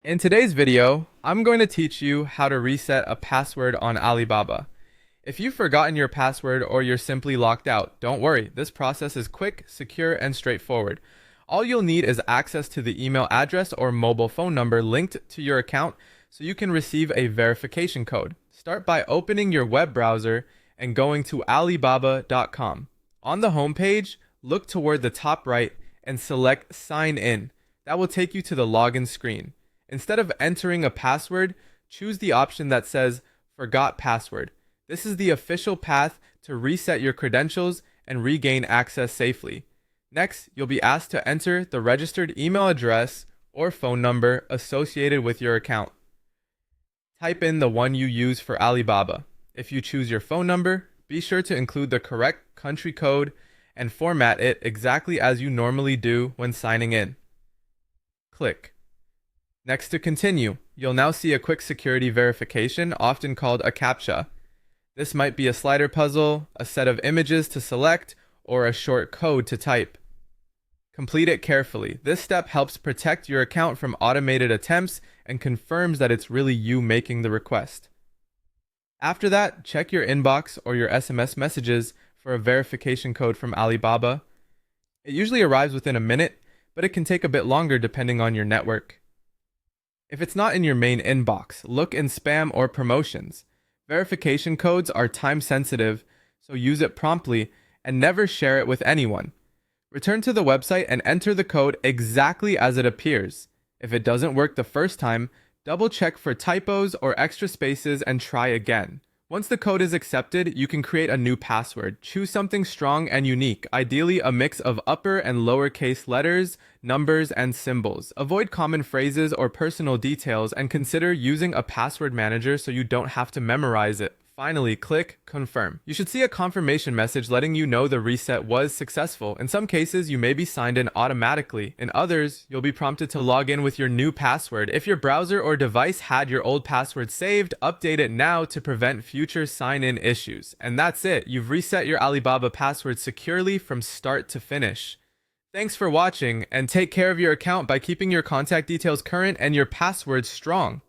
In today's video, I'm going to teach you how to reset a password on Alibaba. If you've forgotten your password or you're simply locked out, don't worry, this process is quick, secure, and straightforward. All you'll need is access to the email address or mobile phone number linked to your account so you can receive a verification code. Start by opening your web browser and going to alibaba.com. On the home page, look toward the top right and select Sign In. That will take you to the login screen. Instead of entering a password, choose the option that says Forgot Password. This is the official path to reset your credentials and regain access safely. Next, you'll be asked to enter the registered email address or phone number associated with your account. Type in the one you use for Alibaba. If you choose your phone number, be sure to include the correct country code and format it exactly as you normally do when signing in. Click. Next, to continue, you'll now see a quick security verification, often called a CAPTCHA. This might be a slider puzzle, a set of images to select, or a short code to type. Complete it carefully. This step helps protect your account from automated attempts and confirms that it's really you making the request. After that, check your inbox or your SMS messages for a verification code from Alibaba. It usually arrives within a minute, but it can take a bit longer depending on your network. If it's not in your main inbox, look in spam or promotions. Verification codes are time sensitive, so use it promptly and never share it with anyone. Return to the website and enter the code exactly as it appears. If it doesn't work the first time, double check for typos or extra spaces and try again. Once the code is accepted, you can create a new password. Choose something strong and unique, ideally a mix of upper and lowercase letters, numbers, and symbols. Avoid common phrases or personal details and consider using a password manager so you don't have to memorize it. Finally, click Confirm. You should see a confirmation message letting you know the reset was successful. In some cases, you may be signed in automatically. In others, you'll be prompted to log in with your new password. If your browser or device had your old password saved, update it now to prevent future sign-in issues. And that's it. You've reset your Alibaba password securely from start to finish. Thanks for watching, and take care of your account by keeping your contact details current and your passwords strong.